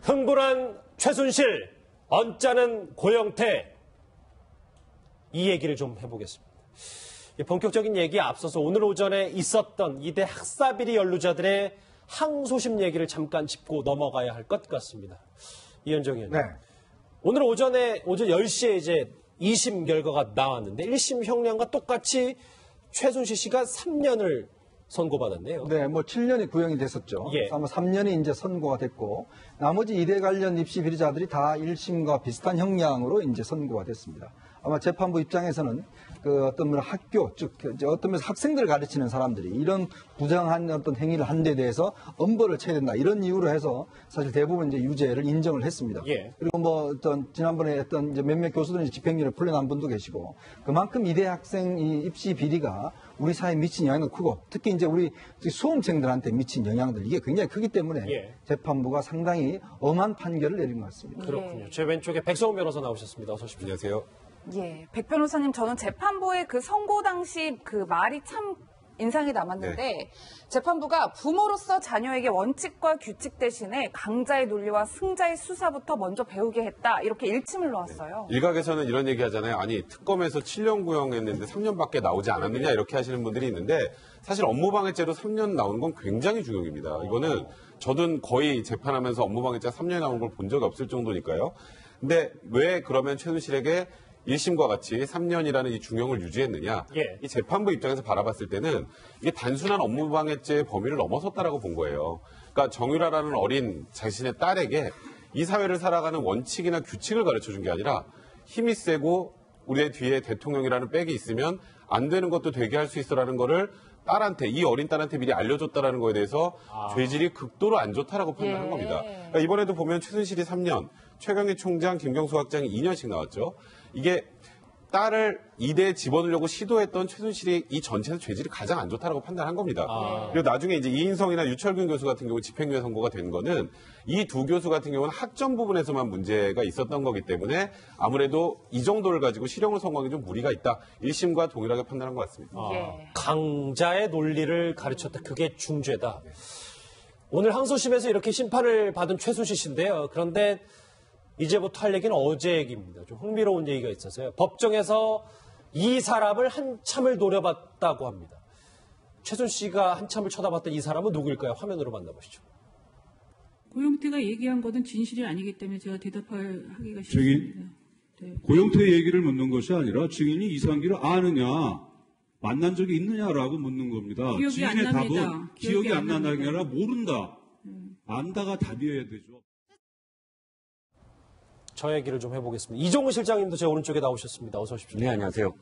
흥분한 최순실, 언짢은 고영태, 이 얘기를 좀 해보겠습니다. 본격적인 얘기에 앞서서 오늘 오전에 있었던 이대 학사비리 연루자들의 항소심 얘기를 잠깐 짚고 넘어가야 할 것 같습니다. 이현정 의원님. 네. 오늘 오전 10시에 이제 2심 결과가 나왔는데 1심 형량과 똑같이 최순실 씨가 3년을 선고받았네요. 네, 뭐 7년이 구형이 됐었죠. 예. 아마 3년이 이제 선고가 됐고 나머지 이대 관련 입시 비리자들이 다 1심과 비슷한 형량으로 이제 선고가 됐습니다. 아마 재판부 입장에서는 그 어떤 학교, 즉 어떤 면에서 학생들을 가르치는 사람들이 이런 부정한 어떤 행위를 한 데 대해서 엄벌을 쳐야 된다 이런 이유로 해서 사실 대부분 이제 유죄를 인정을 했습니다. 예. 그리고 뭐 어떤 지난번에 했던 이제 몇몇 교수들은 집행유예 풀려난 분도 계시고 그만큼 이대 학생 이 입시 비리가 우리 사회에 미친 영향도 크고 특히 이제 우리 수험생들한테 미친 영향들 이게 굉장히 크기 때문에 예. 재판부가 상당히 엄한 판결을 내린 것 같습니다. 그렇군요. 제 왼쪽에 백성훈 변호사 나오셨습니다. 어서 오십시오. 안녕하세요. 예, 백 변호사님, 저는 재판부의 그 선고 당시 그 말이 참 인상이 남았는데, 네. 재판부가 부모로서 자녀에게 원칙과 규칙 대신에 강자의 논리와 승자의 수사부터 먼저 배우게 했다. 이렇게 일침을 놓았어요. 일각에서는 이런 얘기 하잖아요. 아니, 특검에서 7년 구형했는데 3년밖에 나오지 않았느냐 이렇게 하시는 분들이 있는데 사실 업무방해죄로 3년 나오는 건 굉장히 중형입니다. 이거는 저도 거의 재판하면서 업무방해죄 3년 나온 걸 본 적이 없을 정도니까요. 근데 왜 그러면 최순실에게 1심과 같이 3년이라는 이 중형을 유지했느냐. 예. 이 재판부 입장에서 바라봤을 때는 이게 단순한 업무방해죄의 범위를 넘어섰다라고 본 거예요. 그러니까 정유라라는 어린 자신의 딸에게 이 사회를 살아가는 원칙이나 규칙을 가르쳐준 게 아니라 힘이 세고 우리의 뒤에 대통령이라는 백이 있으면 안 되는 것도 되게 할 수 있어라는 거를 딸한테, 이 어린 딸한테 미리 알려줬다라는 거에 대해서 죄질이 극도로 안 좋다라고 판단한 예. 겁니다. 그러니까 이번에도 보면 최순실이 3년, 최경희 총장, 김경수 학장이 2년씩 나왔죠. 이게 딸을 이대에 집어넣으려고 시도했던 최순실이 이 전체에서 죄질이 가장 안 좋다라고 판단한 겁니다. 그리고 나중에 이제 이인성이나 유철균 교수 같은 경우 집행유예 선고가 된 거는 이 두 교수 같은 경우는 학점 부분에서만 문제가 있었던 거기 때문에 아무래도 이 정도를 가지고 실형을 선고하기 좀 무리가 있다. 1심과 동일하게 판단한 것 같습니다. 예. 강자의 논리를 가르쳤다. 그게 중죄다. 오늘 항소심에서 이렇게 심판을 받은 최순실 씨인데요. 그런데 이제부터 할 얘기는 어제 얘기입니다. 좀 흥미로운 얘기가 있어서요. 법정에서 이 사람을 한참을 노려봤다고 합니다. 최순실 씨가 한참을 쳐다봤던 이 사람은 누구일까요? 화면으로 만나보시죠. 고영태가 얘기한 것은 진실이 아니기 때문에 제가 하기가 싫습니다. 네. 고영태 얘기를 묻는 것이 아니라 증인이 이상기를 아느냐, 만난 적이 있느냐라고 묻는 겁니다. 기억이 안 증인의 납니다. 답은 기억이 안 난다는 게 납니다. 아니라 모른다. 안다가 답이어야 되죠. 저 얘기를 좀 해보겠습니다. 이종훈 실장님도 제 오른쪽에 나오셨습니다. 어서 오십시오. 네, 안녕하세요.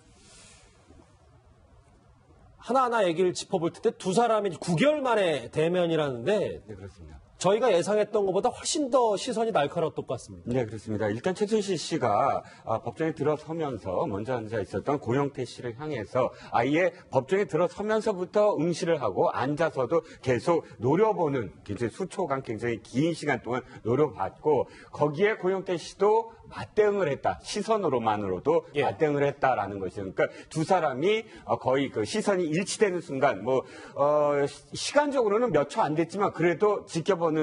하나하나 얘기를 짚어볼 텐데 두 사람이 9개월 만에 대면이라는데 네, 그렇습니다. 저희가 예상했던 것보다 훨씬 더 시선이 날카로웠던 것 같습니다. 네, 그렇습니다. 일단 최순실 씨가 법정에 들어서면서 먼저 앉아 있었던 고영태 씨를 향해서 아예 법정에 들어서면서부터 응시를 하고 앉아서도 계속 노려보는 굉장히 수초간 굉장히 긴 시간 동안 노려봤고 거기에 고영태 씨도 맞대응을 했다. 시선으로만으로도 예. 맞대응을 했다라는 것이죠. 그러니까 두 사람이 거의 그 시선이 일치되는 순간 시간적으로는 몇 초 안 됐지만 그래도 지켜보는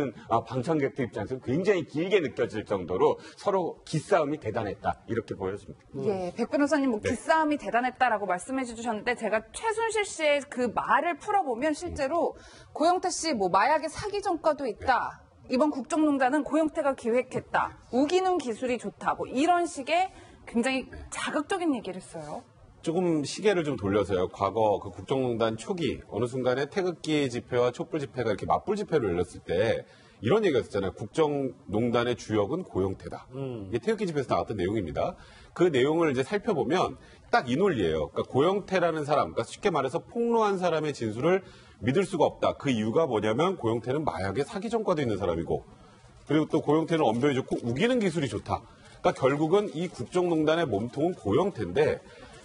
방청객들 입장에서 굉장히 길게 느껴질 정도로 서로 기싸움이 대단했다. 이렇게 보여집니다. 예, 백 변호사님, 기싸움이 대단했다라고 말씀해 주셨는데, 제가 최순실 씨의 그 말을 풀어보면 실제로 고영태 씨 마약의 사기 전과도 있다. 이번 국정농단은 고영태가 기획했다. 우기는 기술이 좋다. 이런 식의 굉장히 자극적인 얘기를 했어요. 조금 시계를 좀 돌려서요. 과거 그 국정농단 초기 어느 순간에 태극기 집회와 촛불 집회가 이렇게 맞불 집회로 열렸을 때 이런 얘기가 있었잖아요. 국정농단의 주역은 고영태다. 이게 태극기 집회에서 나왔던 내용입니다. 그 내용을 이제 살펴보면 딱 이 논리예요. 그러니까 고영태라는 사람, 그러니까 쉽게 말해서 폭로한 사람의 진술을 믿을 수가 없다. 그 이유가 뭐냐면 고영태는 마약의 사기 전과도 있는 사람이고 그리고 또 고영태는 언변이 좋고 우기는 기술이 좋다. 그러니까 결국은 이 국정농단의 몸통은 고영태인데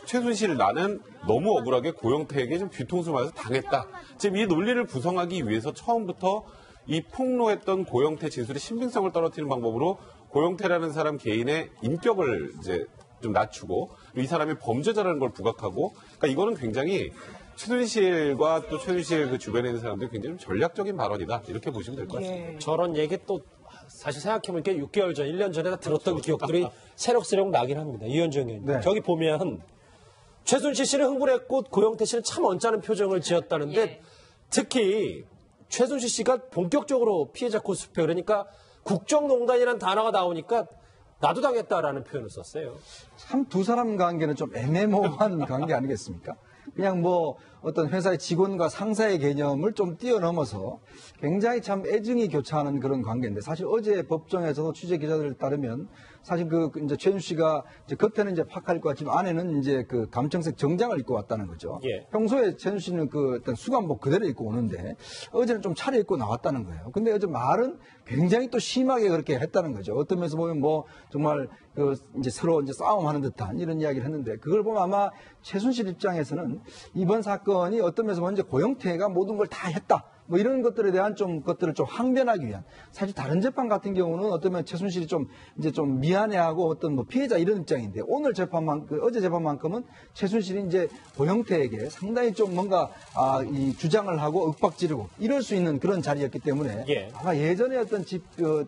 최순실 나는 너무 억울하게 고영태에게 좀 뒤통수 맞아서 당했다. 지금 이 논리를 구성하기 위해서 처음부터 이 폭로했던 고영태 진술의 신빙성을 떨어뜨리는 방법으로 고영태라는 사람 개인의 인격을 이제 좀 낮추고 이 사람이 범죄자라는 걸 부각하고 그러니까 이거는 굉장히 최순실과 또 최순실 그 주변에 있는 사람들이 굉장히 좀 전략적인 발언이다. 이렇게 보시면 될 것 같습니다. 예. 저런 얘기 또 사실 생각해보니까 6개월 전, 1년 전에 다 들었던 기억들이 새록새록 나긴 합니다. 이현정 의원님. 네. 저기 보면 최순실 씨는 흥분했고 고영태 씨는 참 언짢은 표정을 지었다는데 예. 특히 최순실 씨가 본격적으로 피해자 코스프레 그러니까 국정농단이라는 단어가 나오니까 나도 당했다라는 표현을 썼어요. 참 두 사람 관계는 좀 애매모호한 관계 아니겠습니까? 그냥 뭐 어떤 회사의 직원과 상사의 개념을 좀 뛰어넘어서 굉장히 참 애증이 교차하는 그런 관계인데 사실 어제 법정에서도 취재 기자들에 따르면 사실 이제 최순실 씨가 이제 겉에는 이제 파카를 입고 왔지만 안에는 이제 그 감청색 정장을 입고 왔다는 거죠. 예. 평소에 최순실 씨는 그 어떤 수감복 그대로 입고 오는데 어제는 좀 차려입고 나왔다는 거예요. 근데 어제 말은 굉장히 또 심하게 그렇게 했다는 거죠. 어떤 면에서 보면 뭐 정말 그 이제 서로 이제 싸움하는 듯한 이런 이야기를 했는데 그걸 보면 아마 최순실 입장에서는 이번 사건이 어떤 면에서 보면 이제 고영태가 모든 걸 다 했다. 뭐 이런 것들에 대한 것들을 좀 항변하기 위한 사실 다른 재판 같은 경우는 어쩌면 최순실이 좀 이제 좀 미안해하고 어떤 뭐 피해자 이런 입장인데 오늘 어제 재판만큼은 최순실이 이제 고영태에게 상당히 좀 뭔가 이 주장을 하고 윽박지르고 이럴 수 있는 그런 자리였기 때문에 예. 아마 예전에 어떤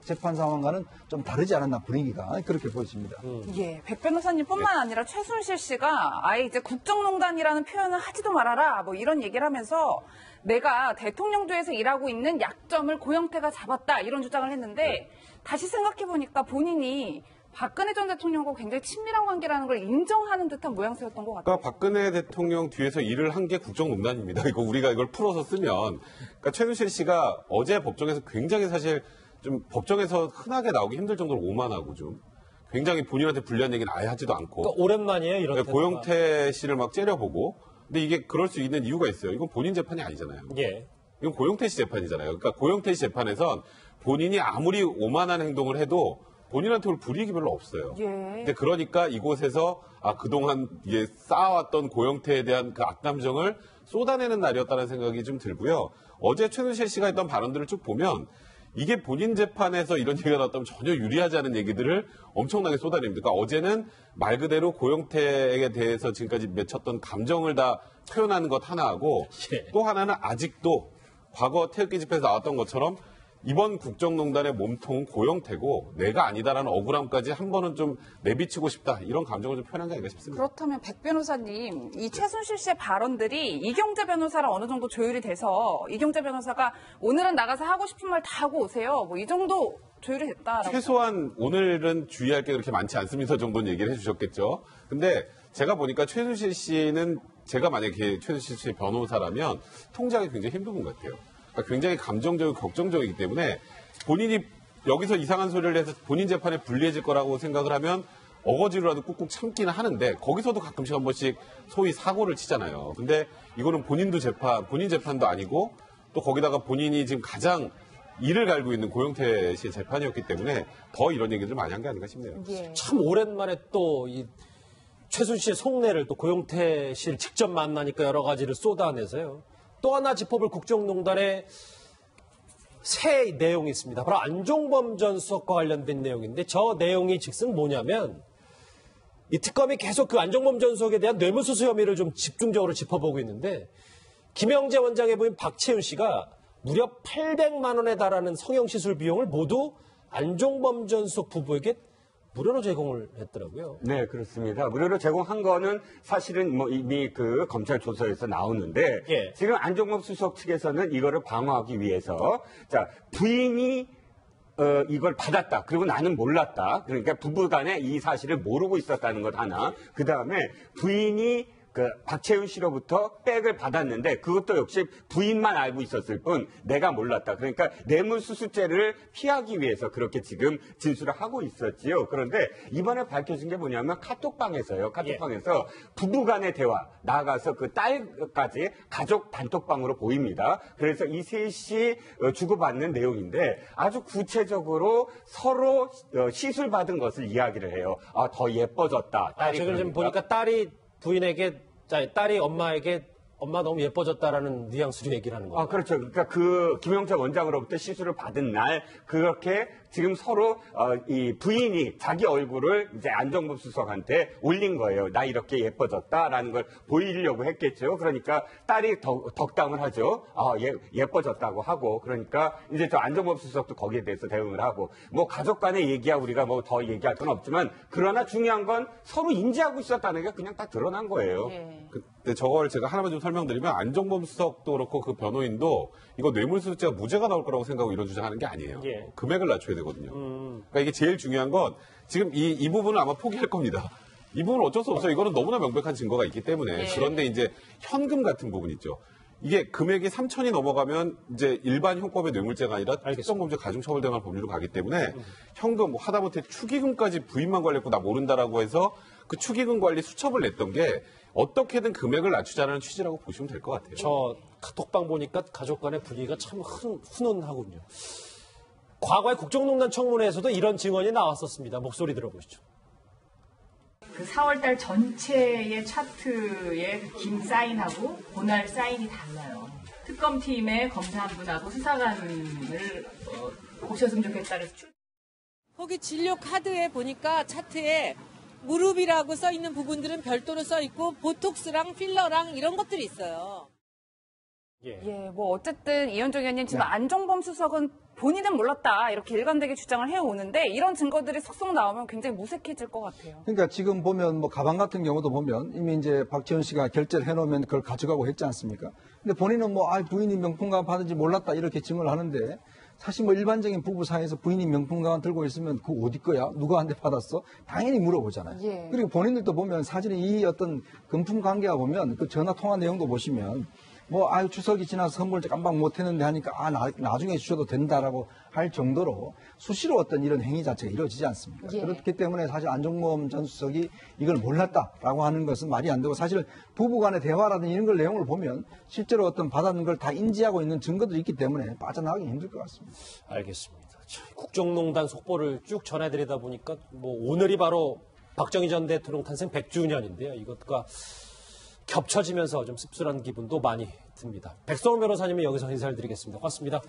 재판 상황과는 좀 다르지 않았나 분위기가 그렇게 보여집니다. 예, 백 변호사님뿐만 아니라 최순실 씨가 아예 이제 국정농단이라는 표현을 하지도 말아라 뭐 이런 얘기를 하면서 내가 대통령조에서 일하고 있는 약점을 고영태가 잡았다 이런 주장을 했는데 다시 생각해보니까 본인이 박근혜 전 대통령과 굉장히 친밀한 관계라는 걸 인정하는 듯한 모양새였던 것 같아요. 그러니까 박근혜 대통령 뒤에서 일을 한 게 국정농단입니다. 이거 우리가 이걸 풀어서 쓰면 그러니까 최순실 씨가 어제 법정에서 굉장히 사실 좀 법정에서 흔하게 나오기 힘들 정도로 오만하고 좀 굉장히 본인한테 불리한 얘기는 아예 하지도 않고 그러니까 오랜만이에요 이런 태도가. 고영태 씨를 막 째려보고 근데 이게 그럴 수 있는 이유가 있어요. 이건 본인 재판이 아니잖아요. 예. 이건 고영태 씨 재판이잖아요. 그러니까 고영태 씨 재판에선 본인이 아무리 오만한 행동을 해도 본인한테 올 불이익이 별로 없어요. 예. 근데 그러니까 이곳에서 그동안 이게 쌓아왔던 고영태에 대한 그 악감정을 쏟아내는 날이었다는 생각이 좀 들고요. 어제 최순실 씨가 했던 발언들을 쭉 보면 이게 본인 재판에서 이런 얘기가 나왔다면 전혀 유리하지 않은 얘기들을 엄청나게 쏟아냅니다. 그러니까 어제는 말 그대로 고영태에 대해서 지금까지 맺혔던 감정을 다 표현하는 것 하나하고 예. 또 하나는 아직도 과거 태극기 집회에서 나왔던 것처럼 이번 국정농단의 몸통은 고영태고 내가 아니다라는 억울함까지 한 번은 좀 내비치고 싶다 이런 감정을 좀 표현한 게 아닌가 싶습니다. 그렇다면 백 변호사님, 이 최순실 씨의 발언들이 이경재 변호사랑 어느 정도 조율이 돼서 이경재 변호사가 오늘은 나가서 하고 싶은 말 다 하고 오세요. 뭐 이 정도 조율이 됐다라고. 최소한 오늘은 주의할 게 그렇게 많지 않습니다 정도는 얘기를 해주셨겠죠. 근데 제가 보니까 최순실 씨는 제가 만약에 최순실 씨 변호사라면 통제하기 굉장히 힘든 것 같아요. 그러니까 굉장히 감정적이고 격정적이기 때문에 본인이 여기서 이상한 소리를 해서 본인 재판에 불리해질 거라고 생각을 하면 어거지로라도 꾹꾹 참기는 하는데 거기서도 가끔씩 한 번씩 소위 사고를 치잖아요. 근데 이거는 본인 재판도 아니고 또 거기다가 본인이 지금 가장 이를 갈고 있는 고영태 씨의 재판이었기 때문에 더 이런 얘기들 많이 한 게 아닌가 싶네요. 예. 참 오랜만에 또 이 최순실 씨의 속내를 또 고영태 씨를 직접 만나니까 여러 가지를 쏟아내서요. 또 하나 짚어볼 국정농단의 새 내용이 있습니다. 바로 안종범 전 수석과 관련된 내용인데 저 내용이 즉슨 뭐냐면 이 특검이 계속 그 안종범 전 수석에 대한 뇌물수수 혐의를 좀 집중적으로 짚어보고 있는데 김영재 원장에 보인 박채윤 씨가 무려 800만 원에 달하는 성형시술 비용을 모두 안종범 전 수석 부부에게 무료로 제공을 했더라고요. 네, 그렇습니다. 무료로 제공한 거는 사실은 뭐 이미 그 검찰 조서에서 나오는데 예. 지금 안종범 수석 측에서는 이거를 방어하기 위해서 자 부인이 이걸 받았다. 그리고 나는 몰랐다. 그러니까 부부간에 이 사실을 모르고 있었다는 것 하나. 그 다음에 부인이 그 박채윤 씨로부터 백을 받았는데 그것도 역시 부인만 알고 있었을 뿐 내가 몰랐다. 그러니까 뇌물수수죄를 피하기 위해서 그렇게 지금 진술을 하고 있었지요. 그런데 이번에 밝혀진 게 뭐냐면 카톡방에서요. 카톡방에서 부부간의 대화 나아가서 그 딸까지 가족 단톡방으로 보입니다. 그래서 이 셋이 주고받는 내용인데 아주 구체적으로 서로 시술 받은 것을 이야기를 해요. 더 예뻐졌다. 딸이 지금 그러니까. 보니까 딸이 엄마에게 엄마 너무 예뻐졌다라는 뉘앙스로 얘기를 하는 거예요. 그렇죠. 그러니까 그 김영철 원장으로부터 시술을 받은 날 그렇게 지금 서로 이 부인이 자기 얼굴을 이제 안종범 수석한테 올린 거예요. 나 이렇게 예뻐졌다라는 걸 보이려고 했겠죠. 그러니까 딸이 덕담을 하죠. 예뻐졌다고 하고 그러니까 이제 저 안종범 수석도 거기에 대해서 대응을 하고 뭐 가족 간의 얘기야 우리가 뭐 더 얘기할 건 없지만 그러나 중요한 건 서로 인지하고 있었다는 게 그냥 다 드러난 거예요. 예. 근데 저걸 제가 하나만 좀 설명드리면 안종범 수석도 그렇고 그 변호인도 이거 뇌물수수죄가 무죄가 나올 거라고 생각하고 이런 주장하는 게 아니에요. 예. 금액을 낮춰야 되거든요. 그러니까 이게 제일 중요한 건 지금 이 부분은 아마 포기할 겁니다. 이 부분은 어쩔 수 없어요. 이거는 너무나 명백한 증거가 있기 때문에. 예. 그런데 이제 현금 같은 부분 있죠. 이게 금액이 3천이 넘어가면 이제 일반 형법의 뇌물죄가 아니라 특정범죄 가중처벌 등할 법률로 가기 때문에 현금 뭐 하다못해 축의금까지 부인만 관리했고 나 모른다라고 해서 그 축의금 관리 수첩을 냈던 게 어떻게든 금액을 낮추자는 취지라고 보시면 될 것 같아요. 저 카톡방 보니까 가족 간의 분위기가 참 훈훈하군요. 과거에 국정농단 청문회에서도 이런 증언이 나왔었습니다. 목소리 들어보시죠. 그 4월달 전체의 차트에 김 사인하고 보날 사인이 달라요. 특검팀의 검사 한 분하고 수사관을 보셨으면 좋겠다 그래서 거기 진료 카드에 보니까 차트에 무릎이라고 써 있는 부분들은 별도로 써 있고 보톡스랑 필러랑 이런 것들이 있어요. 예, 뭐 어쨌든 이현정 의원님 지금 안종범 수석은 본인은 몰랐다 이렇게 일관되게 주장을 해오는데 이런 증거들이 속속 나오면 굉장히 무색해질 것 같아요. 그러니까 지금 보면 뭐 가방 같은 경우도 보면 이미 이제 박지원 씨가 결제를 해놓으면 그걸 가져가고 했지 않습니까? 근데 본인은 뭐 부인이 명품가방 받은지 몰랐다 이렇게 증언을 하는데 사실 뭐 일반적인 부부 사이에서 부인이 명품가방 들고 있으면 그거 어디 거야? 누구한테 받았어? 당연히 물어보잖아요. 예. 그리고 본인들도 보면 사실은 이 어떤 금품 관계가 보면 그 전화 통화 내용도 보시면 뭐 추석이 지나서 선물 깜빡 못했는데 하니까 나중에 주셔도 된다라고 할 정도로 수시로 어떤 이런 행위 자체가 이루어지지 않습니까? 예. 그렇기 때문에 사실 안종범 전 수석이 이걸 몰랐다라고 하는 것은 말이 안 되고 사실 부부간의 대화라든지 이런 걸 내용을 보면 실제로 어떤 받았는 걸 다 인지하고 있는 증거들이 있기 때문에 빠져나가기 힘들 것 같습니다. 알겠습니다. 자, 국정농단 속보를 쭉 전해드리다 보니까 뭐 오늘이 바로 박정희 전 대통령 탄생 100주년인데요. 이것과 겹쳐지면서 좀 씁쓸한 기분도 많이 듭니다. 백성원 변호사님이 여기서 인사를 드리겠습니다. 고맙습니다.